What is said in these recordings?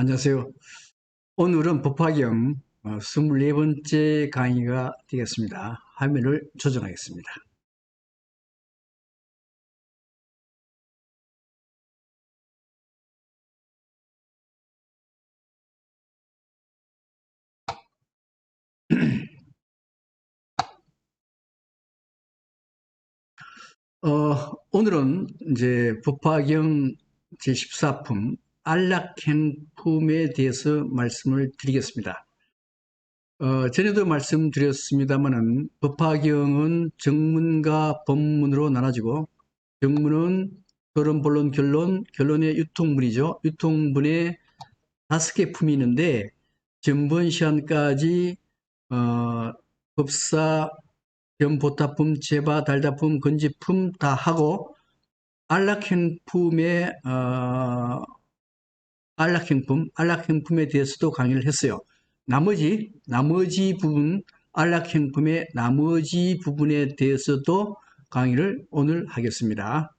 안녕하세요. 오늘은 법화경 24번째 강의가 되겠습니다. 화면을 조정하겠습니다. 오늘은 이제 법화경 제14품 안락행품에 대해서 말씀을 드리겠습니다. 전에도 말씀드렸습니다만은 법화경은 정문과 법문으로 나눠지고, 정문은 서론, 본론, 결론, 결론의 유통문이죠. 유통문에 5개 품이 있는데 전번 시간까지 법사, 변보타품, 제바, 달다품, 건지품 다 하고 안락행품의 안락행품에 대해서도 강의를 했어요. 나머지 부분, 안락행품의 나머지 부분에 대해서도 강의를 오늘 하겠습니다.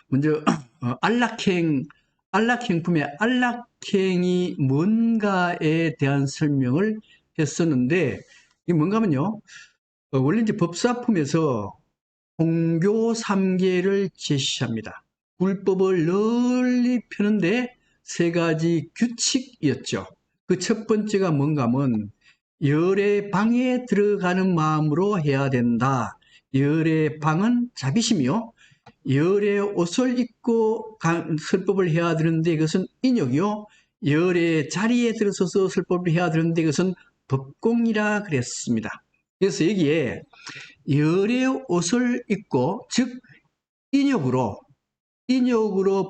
먼저 안락행품의 안락행이 뭔가에 대한 설명을 했었는데, 이게 뭔가 하면요, 원래 이제 법사품에서 공교 3계를 제시합니다. 불법을 널리 펴는데 3가지 규칙이었죠. 그 첫 번째가 뭔가 하면 열의 방에 들어가는 마음으로 해야 된다. 열의 방은 자비심이요. 열의 옷을 입고 설법을 해야 되는데 이것은 인욕이요. 열의 자리에 들어서서 설법을 해야 되는데 이것은 법공이라 그랬습니다. 그래서 여기에 열의 옷을 입고, 즉 인욕으로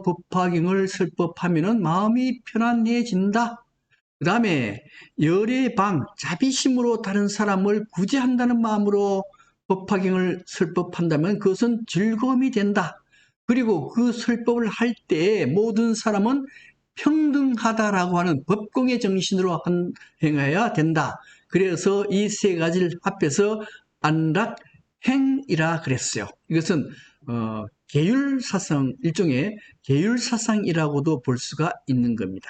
법화경을 설법하면 마음이 편안해진다. 그 다음에 열의 방, 자비심으로 다른 사람을 구제한다는 마음으로 법화경을 설법한다면 그것은 즐거움이 된다. 그리고 그 설법을 할 때 모든 사람은 평등하다라고 하는 법공의 정신으로 행해야 된다. 그래서 이 3가지를 합해서 안락행이라 그랬어요. 이것은 계율사상, 일종의 계율사상이라고도 볼 수가 있는 겁니다.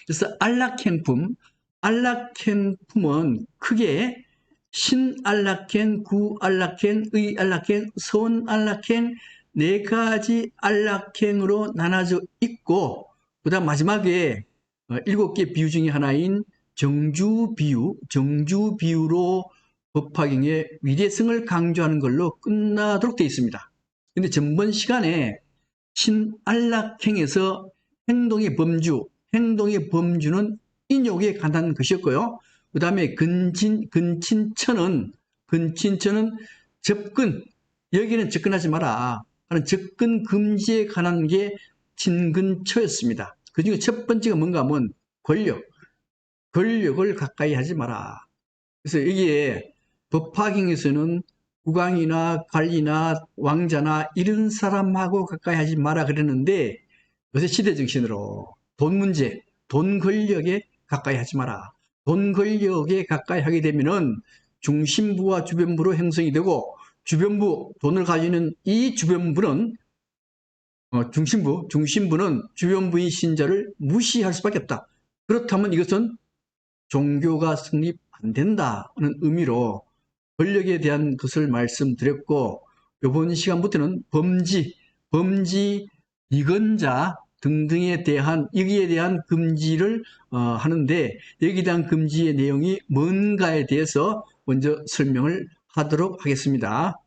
그래서 안락행품은 크게 신안락행, 구안락행, 의안락행, 선안락행 4가지 안락행으로 나눠져 있고, 그 다음 마지막에 7개 비유 중에 하나인 정주비유로 법화경의 위대성을 강조하는 걸로 끝나도록 되어 있습니다. 근데 전번 시간에 신안락행에서 행동의 범주는 인욕에 관한 것이었고요. 그 다음에 근친천은 접근, 여기는 접근하지 마라 하는 접근 금지에 관한 게 친근처였습니다. 그 중에 첫 번째가 뭔가 하면 권력을 가까이 하지 마라. 그래서 여기에 법화경에서는 국왕이나 관리나 왕자나 이런 사람하고 가까이 하지 마라 그랬는데, 요새 시대정신으로 돈 문제, 돈 권력에 가까이 하지 마라. 돈 권력에 가까이 하게 되면은 중심부와 주변부로 형성이 되고, 돈을 가지는 이 주변부는 중심부는 주변부의 신자를 무시할 수밖에 없다. 그렇다면 이것은 종교가 성립 안 된다는 의미로 권력에 대한 것을 말씀드렸고, 이번 시간부터는 범지, 이건자 등등에 대한, 여기에 대한 금지를 하는데, 여기에 대한 금지의 내용이 뭔가에 대해서 먼저 설명을 하도록 하겠습니다.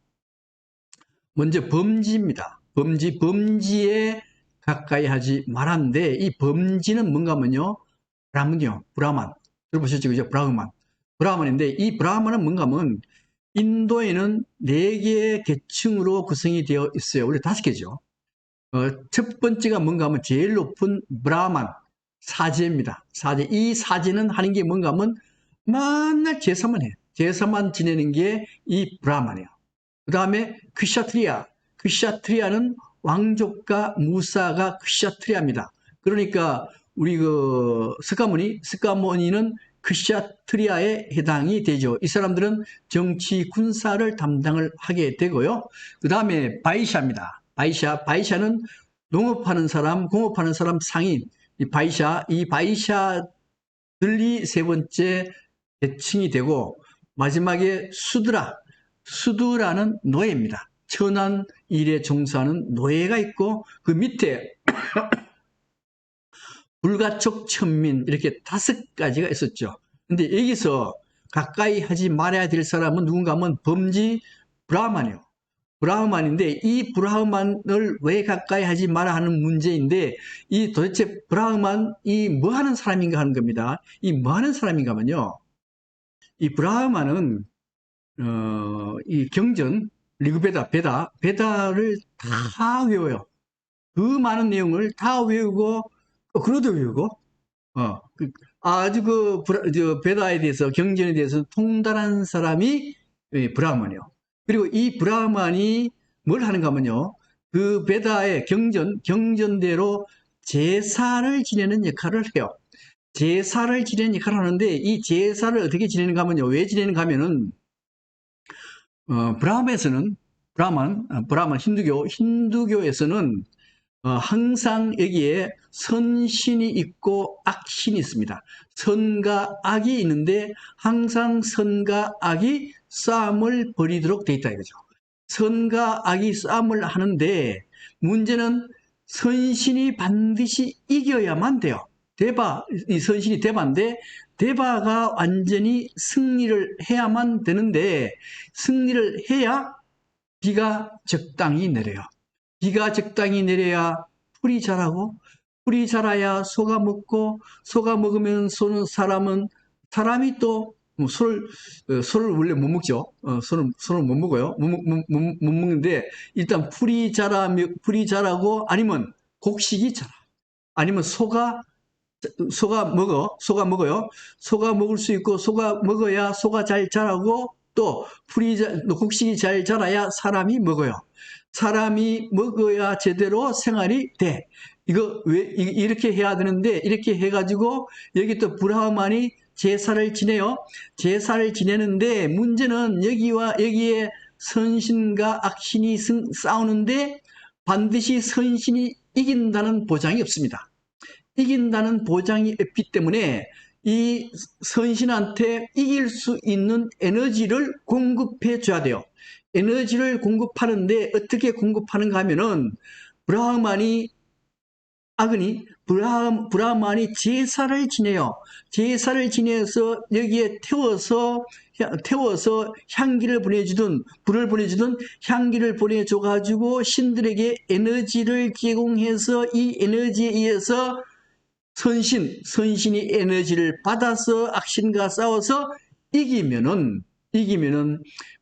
먼저 범지입니다. 범지에 가까이 하지 말았는데, 이 범지는 뭔가 하면요, 브라만. 들어보셨죠? 그죠? 브라만인데, 이 브라만은 뭔가 하면 인도에는 4개의 계층으로 구성이 되어 있어요. 원래 5개죠. 첫 번째가 뭔가 하면 제일 높은 브라만, 사제입니다. 사제. 이 사제는 하는 게 뭔가 하면 맨날 제사만 해요. 제사만 지내는 게 이 브라만이에요. 그 다음에 크샤트리아는 왕족과 무사가 크샤트리아입니다. 그러니까 우리 스카모니는 크샤트리아에 해당이 되죠. 이 사람들은 정치 군사를 담당을 하게 되고요. 그 다음에 바이샤입니다. 바이샤는 농업하는 사람, 공업하는 사람 상인, 이 바이샤들이 세 번째 계층이 되고, 마지막에 수드라는 노예입니다. 천한 일에 종사하는 노예가 있고, 그 밑에 불가촉 천민, 이렇게 5가지가 있었죠. 근데 여기서 가까이 하지 말아야 될 사람은 누군가 하면 범지 브라흐만이에요. 브라흐만인데, 이 브라흐만을 왜 가까이 하지 마라 하는 문제인데, 이 도대체 브라흐만이 뭐 하는 사람인가 하는 겁니다. 이 뭐 하는 사람인가 하면요, 이 브라흐만은 이 경전, 리그베다, 베다를 다 외워요. 그 많은 내용을 다 외우고, 그로도 외우고, 아주 베다에 대해서, 경전에 대해서 통달한 사람이 브라흐만이요. 그리고 이 브라흐만이 뭘 하는가 하면요, 그 베다의 경전대로 제사를 지내는 역할을 해요. 제사를 지내는 역할을 하는데, 이 제사를 어떻게 지내는가 하면요, 왜 지내는가 하면은, 브라만, 힌두교에서는 항상 여기에 선신이 있고 악신이 있습니다. 선과 악이 있는데 항상 선과 악이 싸움을 벌이도록 돼 있다 이거죠. 선과 악이 싸움을 하는데 문제는 선신이 반드시 이겨야만 돼요. 이 선신이 대바인데 대바가 완전히 승리를 해야만 되는데 승리를 해야 비가 적당히 내려요. 비가 적당히 내려야 풀이 자라고, 풀이 자라야 소가 먹고, 소가 먹으면 사람이 또 소를 원래 못 먹죠. 소를 못 먹어요. 못 먹는데 일단 풀이 자라고 아니면 곡식이 자라. 아니면 소가 먹어요. 소가 먹을 수 있고 소가 먹어야 소가 잘 자라고 또 곡식이 잘 자라야 사람이 먹어요. 사람이 먹어야 제대로 생활이 돼. 이렇게 해야 되는데, 이렇게 해가지고, 여기 또 브라흐만이 제사를 지내요. 제사를 지내는데, 문제는 여기에 선신과 악신이 싸우는데, 반드시 선신이 이긴다는 보장이 없습니다. 이긴다는 보장이 없기 때문에, 이 선신한테 이길 수 있는 에너지를 공급해 줘야 돼요. 에너지를 공급하는데 어떻게 공급하는가 하면은 브라흐만이 제사를 지내요. 제사를 지내서 여기에 태워서 불을 보내주든 향기를 보내줘가지고 신들에게 에너지를 제공해서 이 에너지에 의해서 선신이 에너지를 받아서 악신과 싸워서 이기면은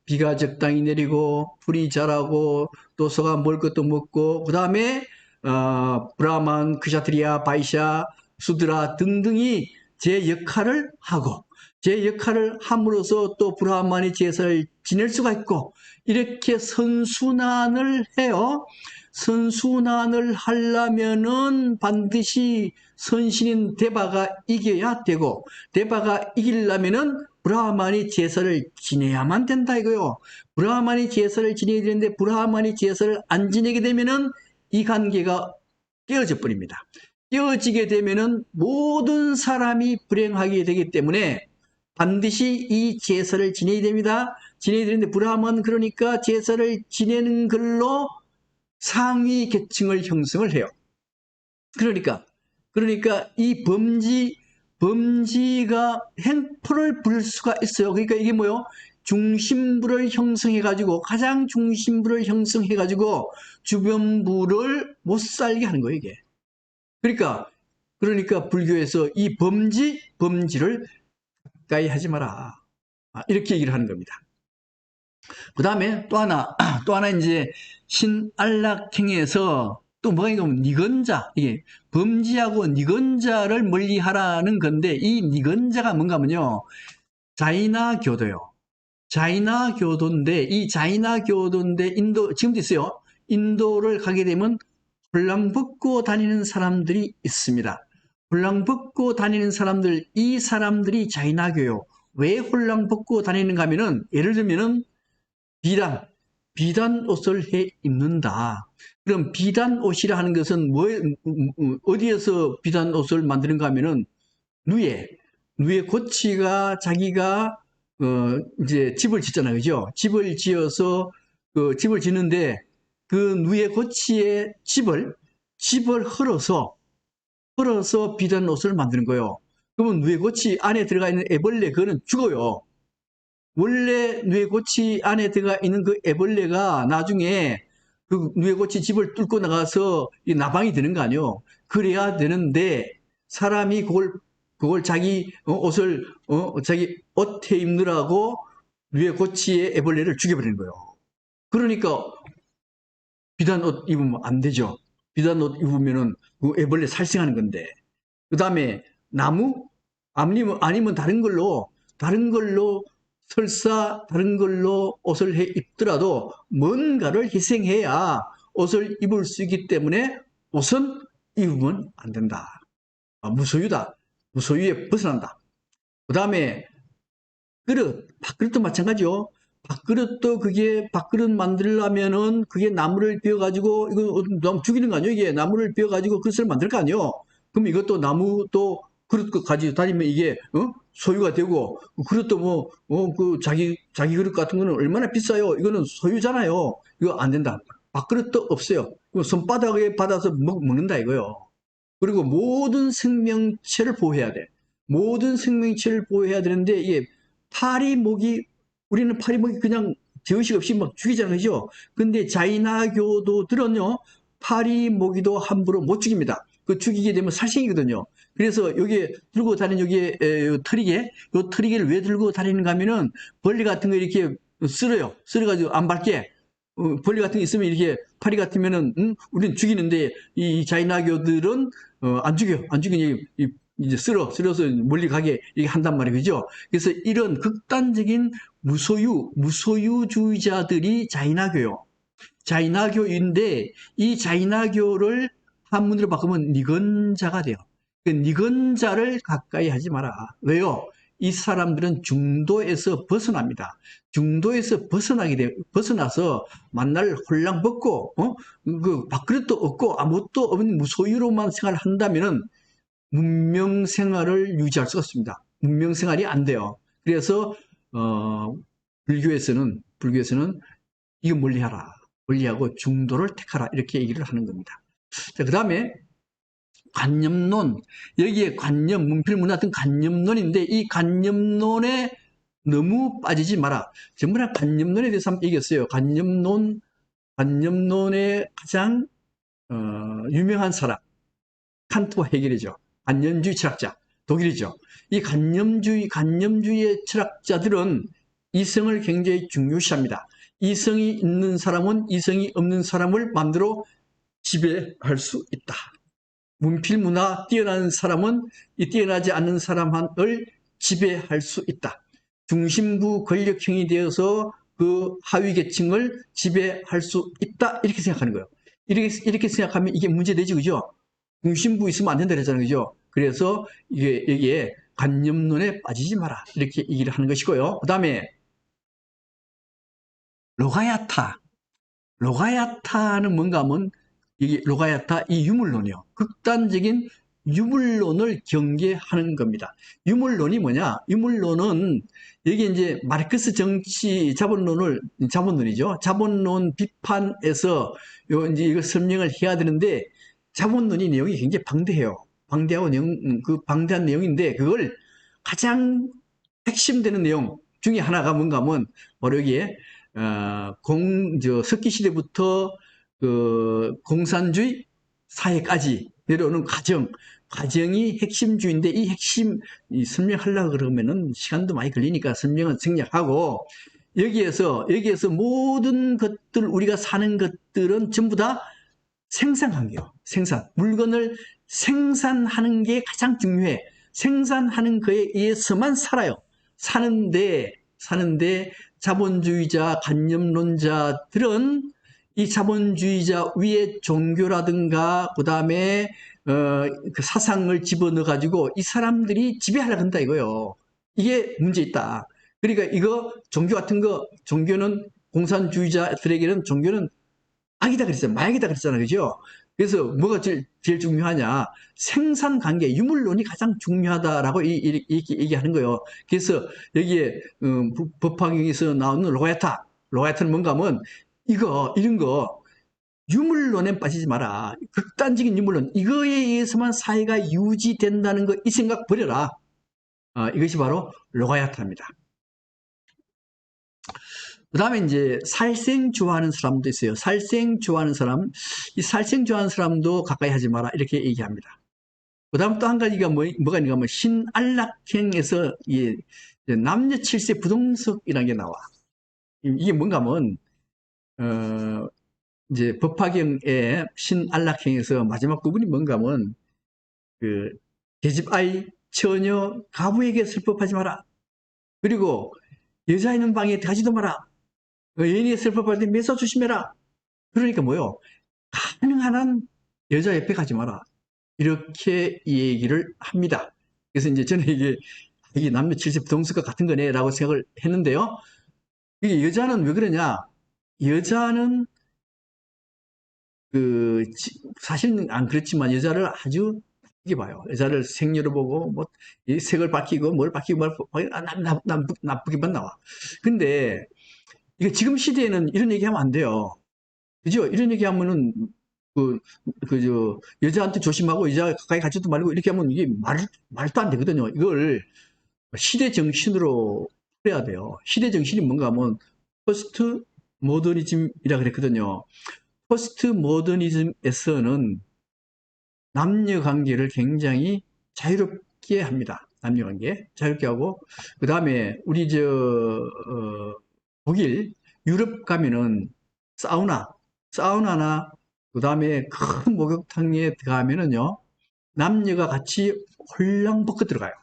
비가 적당히 내리고 풀이 자라고 또 소가 먹을 것도 먹고 그 다음에 브라만, 크샤트리아, 바이샤, 수드라 등등이 제 역할을 함으로써 또 브라만이 제사를 지낼 수가 있고 이렇게 선순환을 해요. 선순환을 하려면은 반드시 선신인 데바가 이겨야 되고 데바가 이기려면은 브라만이 제사를 지내야만 된다 이거요. 브라만이 제사를 지내야 되는데 브라만이 제사를 안 지내게 되면은 이 관계가 깨어져 버립니다. 깨어지게 되면은 모든 사람이 불행하게 되기 때문에 반드시 이 제사를 지내야 됩니다. 지내야 되는데 브라만 그러니까 제사를 지내는 걸로 상위 계층을 형성을 해요. 그러니까 이 범지가 횡포를 부를 수가 있어요. 그러니까 이게 뭐요? 중심부를 형성해가지고 가장 중심부를 형성해가지고 주변부를 못 살게 하는 거예요. 이게. 그러니까 불교에서 이 범지를 가까이 하지 마라. 이렇게 얘기를 하는 겁니다. 그 다음에 또 하나 이제 신안락행에서 또 뭐가 있냐면 니건자, 이게 범지하고 니건자를 멀리 하라는 건데 이 니건자가 뭔가 하면요. 자이나 교도요. 자이나 교도인데 이 자이나 교도인데 지금도 있어요. 인도를 가게 되면 홀랑 벗고 다니는 사람들이 있습니다. 홀랑 벗고 다니는 사람들, 이 사람들이 자이나교요. 왜 홀랑 벗고 다니는가 하면은 예를 들면은 비단 옷을 해 입는다. 그럼 비단 옷이라 하는 것은 어디에서 비단 옷을 만드는가 하면은 누에 고치가 자기가 이제 집을 짓잖아요, 그죠? 집을 지어서 그 집을 짓는데 그 누에 고치의 집을 헐어서 비단 옷을 만드는 거예요. 그러면 누에 고치 안에 들어가 있는 애벌레 그거는 죽어요. 원래 누에고치 안에 들어가 있는 그 애벌레가 나중에 그 누에고치 집을 뚫고 나가서 이 나방이 되는 거 아니에요. 그래야 되는데 사람이 그걸 자기 옷을 자기 옷에 입느라고 누에고치의 애벌레를 죽여버리는 거예요. 그러니까 비단 옷 입으면 안 되죠. 비단 옷 입으면은 그 애벌레 살생하는 건데. 그 다음에 나무? 아니면 다른 걸로 설사 다른 걸로 옷을 입더라도 뭔가를 희생해야 옷을 입을 수 있기 때문에 옷은 입으면 안 된다. 무소유다. 무소유에 벗어난다. 그 다음에 밥그릇도 마찬가지요. 밥그릇도 그게 밥그릇 만들려면은 그게 나무를 베어가지고 이거 너무 죽이는 거 아니에요? 이게 나무를 베어가지고 그릇을 만들 거 아니에요? 그럼 이것도 나무도 그릇 가지고 다니면 이게 소유가 되고 그릇도 그 자기 그릇 같은 거는 얼마나 비싸요? 이거는 소유잖아요. 이거 안 된다. 밥그릇도 없어요. 손바닥에 받아서 먹는다 이거요. 그리고 모든 생명체를 보호해야 돼. 모든 생명체를 보호해야 되는데 이게 우리는 파리, 목이 그냥 죄의식 없이 막 죽이잖아요. 그죠? 근데 자이나교도들은요, 파리, 모기도 함부로 못 죽입니다. 그 죽이게 되면 살생이거든요. 그래서 여기에 들고 다니는 여기에 요 트리게를 왜 들고 다니는가 하면은 벌레 같은 거 이렇게 쓸어가지고 안 밟게. 벌레 같은 게 있으면 이렇게 파리 같으면은 우리는 죽이는데 이 자이나교들은 안 죽여 이제 쓸어서 멀리 가게 이게 한단 말이에요. 그죠? 그래서 이런 극단적인 무소유주의자들이 자이나교요. 자이나교인데 이 자이나교를 한문으로 바꾸면 니건자가 돼요. 그 니건자를 가까이 하지 마라. 왜요? 이 사람들은 중도에서 벗어납니다. 중도에서 벗어나서 만날 홀랑 벗고, 그 밥그릇도 없고 아무것도 없는 무소유로만 생활한다면은 문명 생활을 유지할 수가 없습니다. 문명 생활이 안 돼요. 그래서 불교에서는 이거 멀리하라. 멀리하고 중도를 택하라. 이렇게 얘기를 하는 겁니다. 자, 그 다음에 관념론. 여기에 문필문화 같은 관념론인데 이 관념론에 너무 빠지지 마라. 전부 다 관념론에 대해서 한번 얘기했어요. 관념론의 가장 유명한 사람 칸트와 헤겔이죠. 관념주의 철학자 독일이죠. 이 관념주의의 철학자들은 이성을 굉장히 중요시합니다. 이성이 있는 사람은 이성이 없는 사람을 마음대로 지배할 수 있다. 문필문화 뛰어난 사람은 이 뛰어나지 않는 사람을 지배할 수 있다. 중심부 권력형이 되어서 그 하위 계층을 지배할 수 있다. 이렇게 생각하는 거예요. 이렇게 생각하면 이게 문제되지, 그죠? 중심부 있으면 안 된다 그랬잖아요, 그죠? 그래서 여기에 관념론에 빠지지 마라. 이렇게 얘기를 하는 것이고요. 그 다음에 로가야타는 뭔가 하면 이게 로가야타 이 유물론이요. 극단적인 유물론을 경계하는 겁니다. 유물론이 뭐냐? 유물론은 여기 이제 마르크스 정치 자본론이죠. 자본론 비판에서 이제 이거 설명을 해야 되는데 자본론이 내용이 굉장히 방대한 내용인데 그걸 가장 핵심되는 내용 중에 하나가 뭔가 하면 바로 여기에 석기 시대부터 그 공산주의 사회까지 내려오는 과정이 핵심주의인데 이 핵심 설명하려고 그러면은 시간도 많이 걸리니까 설명은 생략하고 여기에서 모든 것들 우리가 사는 것들은 전부 다 생산관계요. 물건을 생산하는 게 가장 중요해. 생산하는 거에 의해서만 살아요. 사는데 자본주의자 관념론자들은 이 자본주의자 위에 종교라든가 그다음에 그 사상을 집어넣어 가지고 이 사람들이 지배하려고 한다 이거요. 이게 문제 있다. 그러니까 이거 종교는 공산주의자들에게는 종교는 악이다 그랬잖아. 마약이다 그랬잖아. 그죠? 그래서 뭐가 제일 중요하냐? 생산 관계, 유물론이 가장 중요하다라고 얘기하는 거예요. 그래서 여기에 법화경에서 나오는 로야타. 로야타는 뭔가 하면 이런 거 유물론에 빠지지 마라. 극단적인 유물론. 이거에 의해서만 사회가 유지된다는 거, 이 생각 버려라. 이것이 바로 로가야타입니다. 그 다음에 이제 살생 좋아하는 사람도 있어요. 살생 좋아하는 사람, 이 살생 좋아하는 사람도 가까이 하지 마라. 이렇게 얘기합니다. 그 다음 또 한 가지가 뭐가 있는가 하면 신안락행에서 남녀 칠세 부동석이라는 게 나와. 이게 뭔가 하면, 이제 법화경의 신안락행에서 마지막 부분이 뭔가 하면, 계집아이, 처녀, 가부에게 슬퍼하지 마라. 그리고 여자 있는 방에 가지도 마라. 여인이 슬퍼할 때 매사 조심해라. 그러니까 뭐요? 가능한 한 여자 옆에 가지 마라. 이렇게 얘기를 합니다. 그래서 이제 저는 이게 남녀 칠세 부동석과 같은 거네라고 생각을 했는데요. 이게 여자는 왜 그러냐? 여자는 사실은 안 그렇지만 여자를 아주 나쁘게 봐요. 여자를 생리로 보고 뭐 이 색을 밝히고 뭘 밝히고 나쁘게만 나와. 근데 이게 지금 시대에는 이런 얘기하면 안 돼요. 그죠? 이런 얘기하면은 여자한테 조심하고 여자 가까이 가지도 말고 이렇게 하면 이게 말도 안 되거든요. 이걸 시대 정신으로 풀어야 돼요. 시대 정신이 뭔가 하면 포스트 모더니즘이라 그랬거든요. 포스트 모더니즘에서는 남녀 관계를 굉장히 자유롭게 합니다. 남녀 관계 자유롭게 하고 그 다음에 우리 독일 유럽 가면은 사우나나 그 다음에 큰 목욕탕에 들어가면은요 남녀가 같이 홀랑 벗고 들어가요.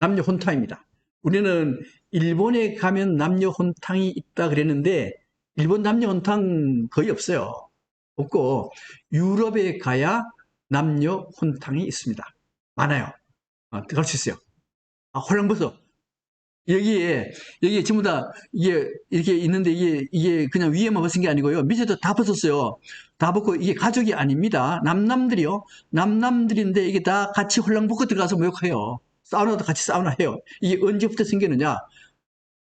남녀 혼탕입니다. 우리는 일본에 가면 남녀 혼탕이 있다 그랬는데 일본 남녀 혼탕 거의 없어요. 없고 유럽에 가야 남녀 혼탕이 있습니다. 많아요. 들어갈 수 있어요. 홀랑벗어. 여기에 전부 다 이게 이렇게 있는데 이게 그냥 위에만 벗은 게 아니고요. 밑에도 다 벗었어요. 다 벗고 이게 가족이 아닙니다. 남남들이요. 남남들인데 이게 다 같이 홀랑벗고 들어가서 목욕해요. 사우나도 같이 사우나 해요. 이게 언제부터 생기느냐?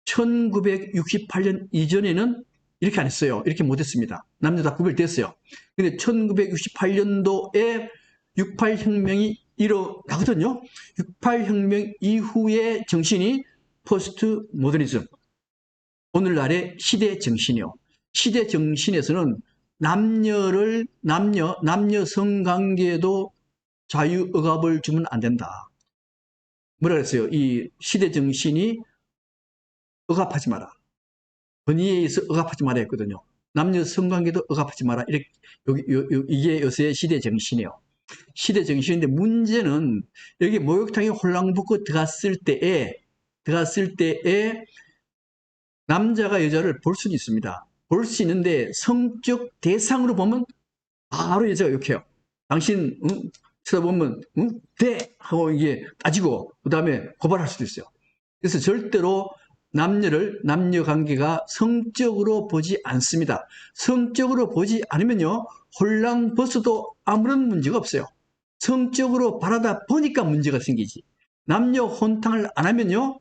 1968년 이전에는 이렇게 안 했어요. 이렇게 못 했습니다. 남녀 다 구별됐어요. 근데 1968년도에 68혁명이 일어나거든요. 68혁명 이후의 정신이 포스트 모더니즘. 오늘날의 시대 정신이요. 시대 정신에서는 남녀 성관계에도 자유억압을 주면 안 된다. 뭐라 그랬어요? 이 시대 정신이 억압하지 마라. 권위에 의해서 억압하지 마라 했거든요. 남녀 성관계도 억압하지 마라. 이게 요새의 시대 정신이에요. 시대 정신인데 문제는 여기 목욕탕에 홀랑벗고 들어갔을 때에 남자가 여자를 볼 수는 있습니다. 볼 수 있는데 성적 대상으로 보면 바로 여자가 욕해요. 당신 쳐다보면 대 하고 이게 따지고 그 다음에 고발할 수도 있어요. 그래서 절대로 남녀 관계가 성적으로 보지 않습니다. 성적으로 보지 않으면요 홀랑벗어도 아무런 문제가 없어요. 성적으로 바라다 보니까 문제가 생기지. 남녀 혼탕을 안 하면요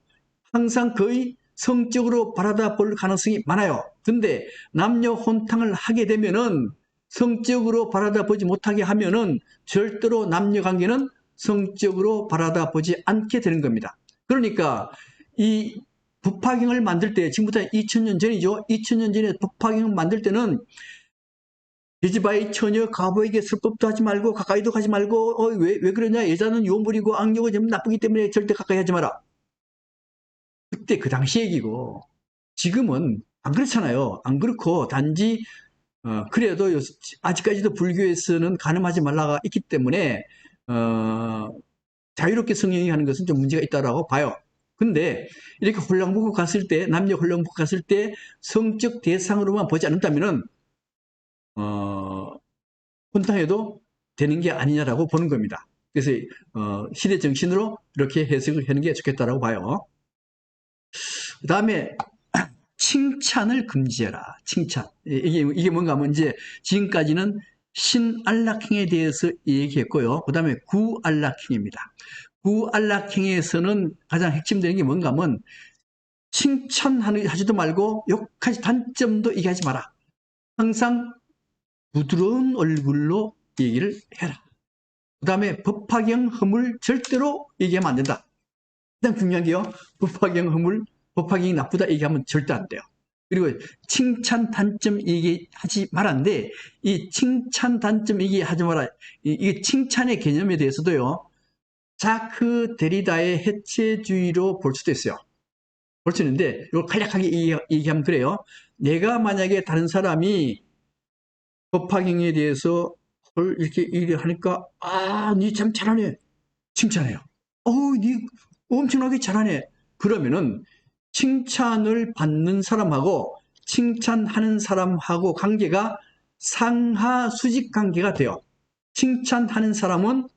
항상 거의 성적으로 바라다 볼 가능성이 많아요. 근데 남녀 혼탕을 하게 되면은 성적으로 바라다 보지 못하게 하면은 절대로 남녀 관계는 성적으로 바라다 보지 않게 되는 겁니다. 그러니까 이 법화경을 만들 때 지금부터 2000년 전이죠. 2000년 전에 법화경을 만들 때는 계집아이 처녀 가부에게 슬법도 하지 말고 가까이도 가지 말고 왜 그러냐 여자는 요물이고 악령은 좀 나쁘기 때문에 절대 가까이 하지 마라. 그때 그 당시 얘기고 지금은 안 그렇잖아요. 안 그렇고 단지 그래도 아직까지도 불교에서는 간음하지 말라가 있기 때문에 자유롭게 성행위 하는 것은 좀 문제가 있다고 봐요. 근데 이렇게 홀랑벗고 갔을 때 남녀 홀랑벗고 갔을 때 성적 대상으로만 보지 않는다면은 혼탕해도 되는 게 아니냐라고 보는 겁니다. 그래서 시대 정신으로 이렇게 해석을 하는 게 좋겠다라고 봐요. 그 다음에 칭찬을 금지해라. 칭찬. 이게 뭔가 하면 이제 지금까지는 신안락행에 대해서 얘기했고요. 그 다음에 구안락행입니다. 구안락행에서는 가장 핵심되는 게 뭔가 하면 칭찬하지도 말고 욕하지, 단점도 얘기하지 마라. 항상 부드러운 얼굴로 얘기를 해라. 그 다음에 법화경 허물 절대로 얘기하면 안 된다. 가장 중요한 게요. 법화경 허물, 법화경이 나쁘다 얘기하면 절대 안 돼요. 그리고 칭찬 단점 얘기하지 말았는데, 이 칭찬 단점 얘기하지 마라. 이게 칭찬의 개념에 대해서도요. 자크 데리다의 해체주의로 볼 수도 있어요. 볼 수 있는데, 이걸 간략하게 얘기하면 그래요. 내가 만약에 다른 사람이 법화경에 대해서 이렇게 얘기하니까, 니 참 잘하네. 칭찬해요. 니 엄청나게 잘하네. 그러면은 칭찬을 받는 사람하고 칭찬하는 사람하고 관계가 상하 수직 관계가 돼요. 칭찬하는 사람은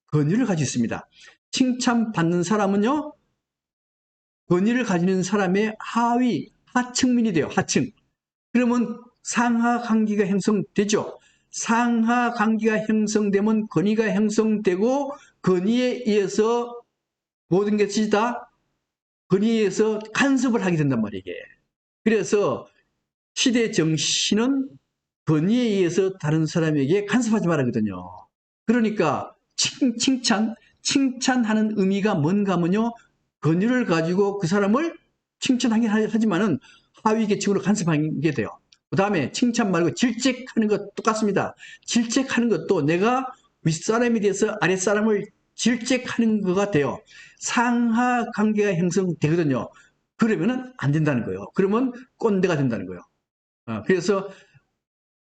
권위를 가지고 있습니다. 칭찬받는 사람은요, 권위를 가지는 사람의 하층민이 돼요. 하층. 그러면 상하 관계가 형성되죠. 상하 관계가 형성되면 권위가 형성되고 권위에 의해서 모든 것이 다 권위에 의해서 간섭을 하게 된단 말이에요. 그래서 시대 정신은 권위에 의해서 다른 사람에게 간섭하지 말거든요. 그러니까 칭찬하는 의미가 뭔가 하면요. 권위를 가지고 그 사람을 칭찬하긴 하지만은 하위 계층으로 간섭하게 돼요. 그 다음에 칭찬 말고 질책하는 것 똑같습니다. 질책하는 것도 내가 윗사람에 대해서 아랫사람을 질책하는 거가 돼요. 상하 관계가 형성되거든요. 그러면은 안 된다는 거예요. 그러면 꼰대가 된다는 거예요. 그래서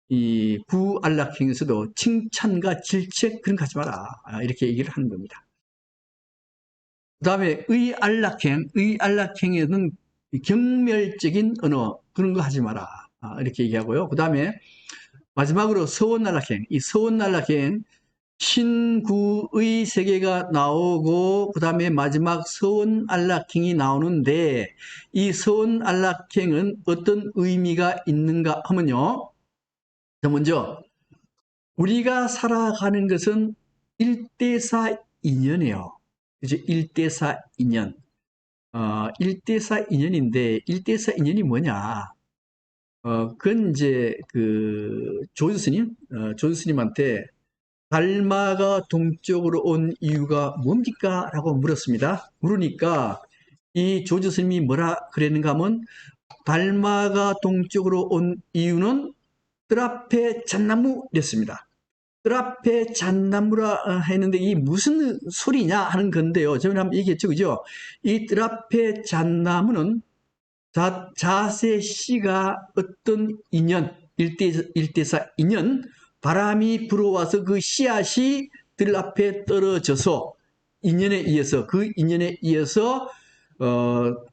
이 구안락행에서도 칭찬과 질책 그런 거 하지 마라. 이렇게 얘기를 하는 겁니다. 그 다음에 의안락행에는 경멸적인 언어 그런 거 하지 마라. 이렇게 얘기하고요. 그 다음에 마지막으로 서원안락행. 이 서원안락행 신구의 세계가 나오고 그 다음에 마지막 서원안락행이 나오는데 이 서원안락행은 어떤 의미가 있는가 하면요. 먼저 우리가 살아가는 것은 1대4 인연이에요. 그죠? 1대4 인연. 1대4 인연인데 1대4 인연이 뭐냐? 그건 이제 그 조지 스님한테 달마가 동쪽으로 온 이유가 뭡니까? 라고 물었습니다. 물으니까 이 조지 스님이 뭐라 그랬는가 하면 달마가 동쪽으로 온 이유는 뜰 앞에 잣나무였습니다. 뜰 앞에 잣나무라 했는데 이 무슨 소리냐 하는 건데요. 저는 한번 얘기했죠. 그죠? 이 뜰 앞에 잣나무는 자세 씨가 어떤 인연, 일대사 인연, 바람이 불어와서 그 씨앗이 들 앞에 떨어져서 인연에 의해서 그 인연에 의해서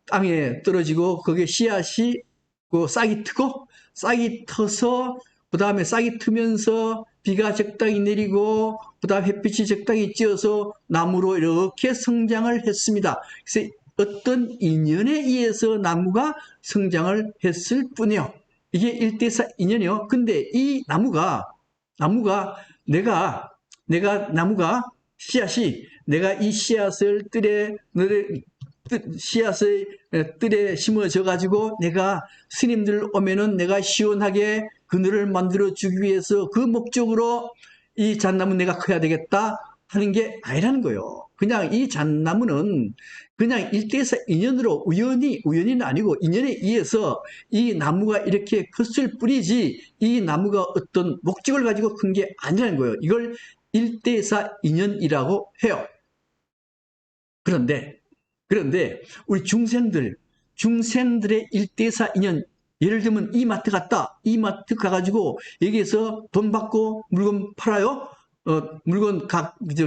땅에 떨어지고 거기에 씨앗이 그 싹이 트고 싹이 터서 그 다음에 싹이 트면서 비가 적당히 내리고 그 다음에 햇빛이 적당히 쬐어서 나무로 이렇게 성장을 했습니다. 그래서 어떤 인연에 의해서 나무가 성장을 했을 뿐이요. 이게 일대사 인연이요. 근데 이 나무가 나무가 씨앗이 내가 이 씨앗을 뜰에 심어져 가지고 내가 스님들 오면은 내가 시원하게 그늘을 만들어 주기 위해서 그 목적으로 이 잣나무 내가 커야 되겠다 하는 게 아니라는 거예요. 그냥 이 잣나무는 그냥 일대에서 인연으로 우연히는 아니고 인연에 의해서 이 나무가 이렇게 컸을 뿐이지 이 나무가 어떤 목적을 가지고 큰 게 아니라는 거예요. 이걸 일대사 인연이라고 해요. 그런데 우리 중생들의 일대사 인연, 예를 들면 이마트 갔다. 이마트 가가지고 여기에서 돈 받고 물건 팔아요. 물건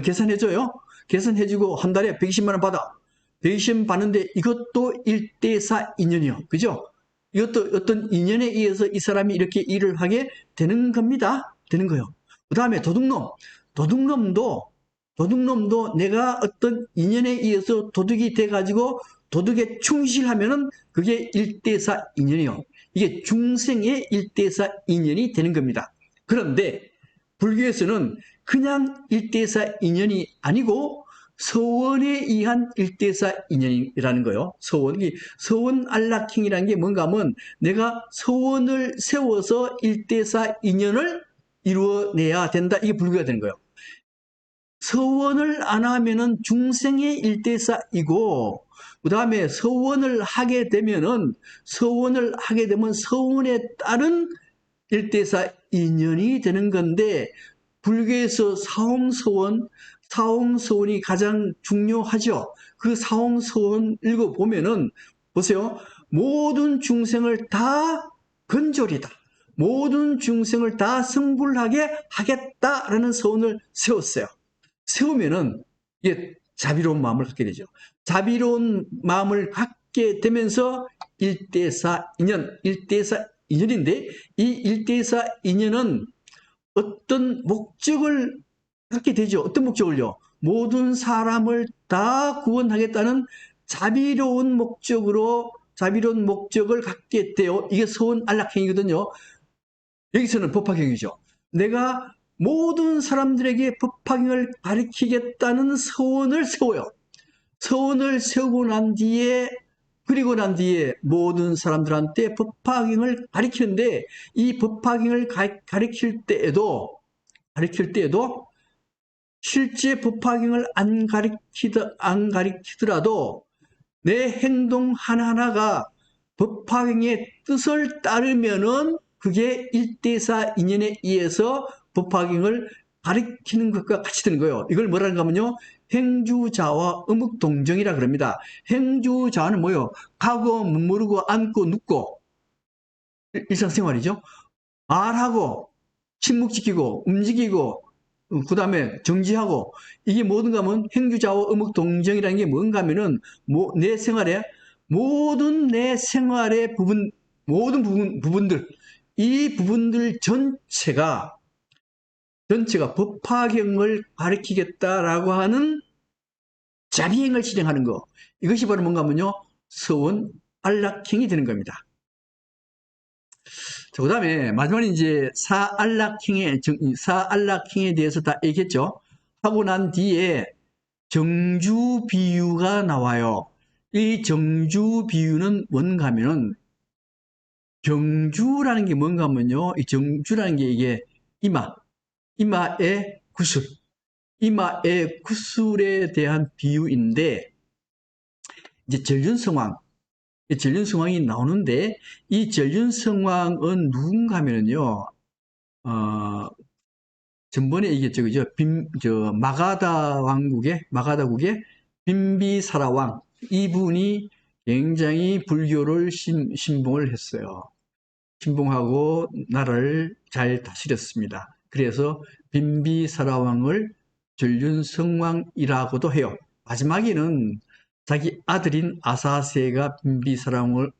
계산해줘요. 계산해주고 한 달에 120만 원 받아. 120만 원 받는데 이것도 일대사 인연이요. 그죠? 이것도 어떤 인연에 의해서 이 사람이 이렇게 일을 하게 되는 겁니다. 되는 거예요. 그 다음에 도둑놈도 내가 어떤 인연에 의해서 도둑이 돼가지고 도덕에 충실하면은 그게 일대사 인연이요. 이게 중생의 일대사 인연이 되는 겁니다. 그런데 불교에서는 그냥 일대사 인연이 아니고 서원에 의한 일대사 인연이라는 거요. 서원 안락행이라는 게 뭔가 하면 내가 서원을 세워서 일대사 인연을 이루어내야 된다. 이게 불교가 되는 거예요. 서원을 안 하면은 중생의 일대사이고, 그 다음에 서원을 하게 되면 서원에 따른 일대사 인연이 되는 건데, 불교에서 사홍서원이 가장 중요하죠. 그 사홍서원 읽어보면은, 보세요. 모든 중생을 다 건조리다. 모든 중생을 다 성불하게 하겠다라는 서원을 세웠어요. 세우면은 이게 자비로운 마음을 갖게 되죠. 자비로운 마음을 갖게 되면서 일대사 인연인데 이 일대사 인연은 어떤 목적을 갖게 되죠. 어떤 목적을요? 모든 사람을 다 구원하겠다는 자비로운 목적을 갖게 돼요. 이게 서원 안락행이거든요. 여기서는 법화경이죠. 내가 모든 사람들에게 법화경을 가르치겠다는 서원을 세워요. 서원을 세우고 그리고 난 뒤에 모든 사람들한테 법화경을 가르치는데 이 법화경을 가르칠 때에도 실제 법화경을 안 가르치더라도 내 행동 하나하나가 법화경의 뜻을 따르면은 그게 일대사 인연에 의해서 법화경을 가리키는 것과 같이 되는 거예요. 이걸 뭐라는가 하면요. 행주자와 어묵동정이라 그럽니다. 행주자는 뭐예요? 가고, 머무르고, 앉고, 눕고. 일상생활이죠. 말하고, 침묵 지키고, 움직이고, 그 다음에 정지하고, 이게 뭔가 하면 행주자와 어묵동정이라는 게 뭔가 하면은 내 생활의 모든 부분들, 이 부분들 전체가 법화경을 가리키겠다라고 하는 자비행을 실행하는 거. 이것이 바로 뭔가 하면요. 서원 안락행이 되는 겁니다. 그 다음에 마지막에 이제 사안락행에 대해서 다 얘기했죠. 하고 난 뒤에 정주 비유가 나와요. 이 정주 비유는 뭔가 하면은 정주라는 게 뭔가 하면요. 이 정주라는 게 이게 이마의 구술에 대한 비유인데 이제 전륜성왕이 나오는데 이 전륜성왕은 누군가 하면은요. 전번에 얘기했죠. 그죠? 마가다국의 빈비사라왕 이분이 굉장히 불교를 신봉을 했어요. 신봉하고 나라를 잘 다스렸습니다. 그래서 빈비사라왕을 전륜성왕이라고도 해요. 마지막에는 자기 아들인 아사세가 빈비사라왕을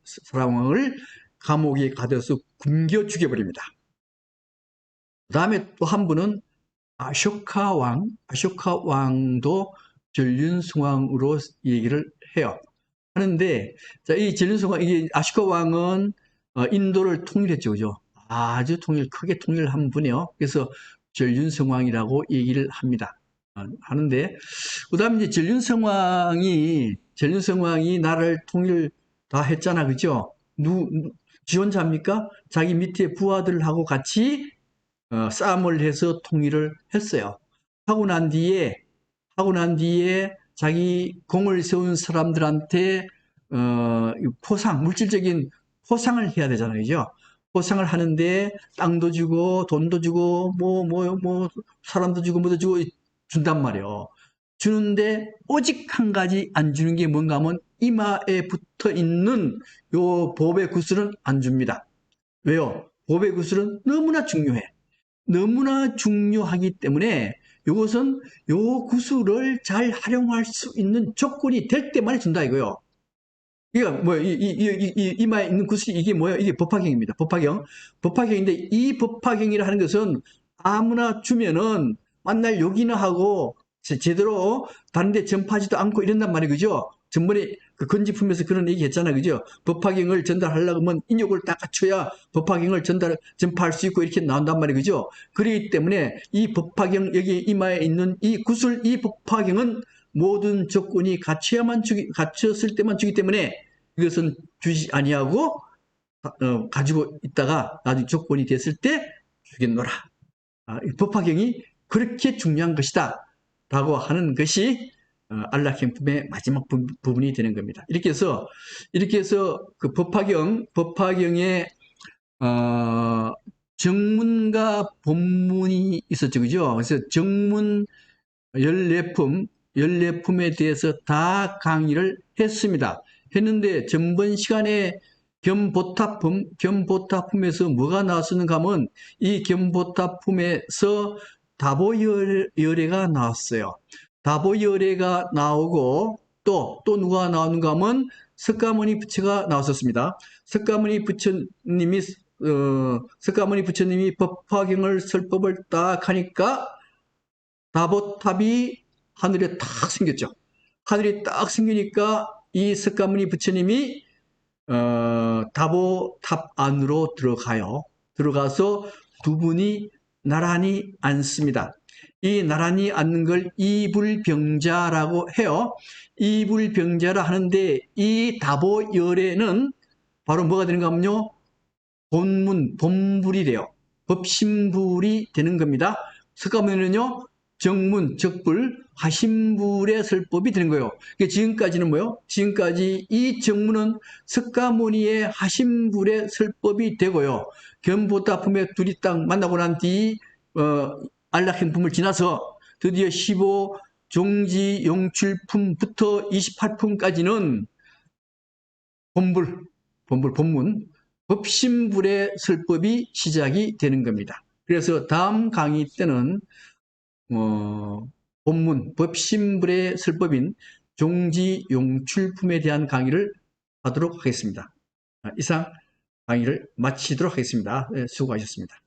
감옥에 가둬서 굶겨 죽여버립니다. 그 다음에 또 한 분은 아쇼카왕도 전륜성왕으로 얘기를 해요. 하는데, 자, 이 전륜성왕, 이게 아쇼카왕은 인도를 통일했죠, 그죠? 아주 크게 통일한 분이에요. 그래서 전륜성왕이라고 얘기를 합니다. 하는데, 그 다음에 이제 전륜성왕이 나라를 통일 다 했잖아, 그죠? 지 혼자입니까? 자기 밑에 부하들하고 같이 싸움을 해서 통일을 했어요. 하고 난 뒤에 자기 공을 세운 사람들한테 물질적인 포상을 해야 되잖아요, 그죠? 포상을 하는데 땅도 주고 돈도 주고 사람도 주고 뭐도 주고 준단 말이에요. 주는데 오직 한 가지 안 주는 게 뭔가 하면 이마에 붙어 있는 요 보배 구슬은 안 줍니다. 왜요? 보배 구슬은 너무나 중요하기 때문에 이것은 요 구슬을 잘 활용할 수 있는 조건이 될 때만 준다 이거요. 그러니까 뭐 이마에 있는 구슬이 이게 뭐예요? 이게 법화경입니다. 법화경인데 이 법화경이라 하는 것은 아무나 주면은 만날 욕이나 하고 제대로 다른데 전파하지도 않고 이런단 말이에요. 그죠? 전번에 그 건지품에서 그런 얘기 했잖아요. 그죠? 법화경을 전달하려고 하면 인욕을 딱 갖춰야 법화경을 전파할 수 있고 이렇게 나온단 말이에요. 그죠? 그렇기 때문에 이 법화경, 여기 이마에 있는 이 구슬, 이 법화경은 모든 조건이 갖췄을 때만 주기 때문에 이것은 주지 아니하고 가지고 있다가 나중에 조건이 됐을 때 주겠노라. 이 법화경이 그렇게 중요한 것이다. 라고 하는 것이 안락행품의 마지막 부분이 되는 겁니다. 이렇게 해서 그 법화경의 정문과 본문이 있었죠. 그죠? 그래서 정문 14품에 대해서 다 강의를 했습니다. 했는데 전번 시간에 겸보타품에서 뭐가 나왔었는가 하면 이 겸보타품에서 다보열애가 나왔어요. 다보열애가 나오고 또 누가 나오는가 하면 석가모니 부처가 나왔었습니다. 석가모니 부처님이 법화경을 설법을 딱 하니까 다보탑이 하늘에 딱 생겼죠. 하늘이 딱 생기니까 이 석가모니 부처님이 다보탑 안으로 들어가요. 들어가서 두 분이 나란히 앉습니다. 이 나란히 앉는 걸 이불병자라고 해요. 이불병자라 하는데 이 다보열애는 바로 뭐가 되는가 하면요. 본불이래요. 법신불이 되는 겁니다. 석가모니는요. 정문, 적불, 화신불의 설법이 되는 거예요. 지금까지는 뭐요? 지금까지 이 정문은 석가모니의 화신불의 설법이 되고요. 견보다품에 둘이 딱 만나고 난 뒤 안락행품을 지나서 드디어 15 종지 용출품부터 28품까지는 본문, 법신불의 설법이 시작이 되는 겁니다. 그래서 다음 강의 때는 본문, 법신불의 설법인 종지용출품에 대한 강의를 하도록 하겠습니다. 이상 강의를 마치도록 하겠습니다. 수고하셨습니다.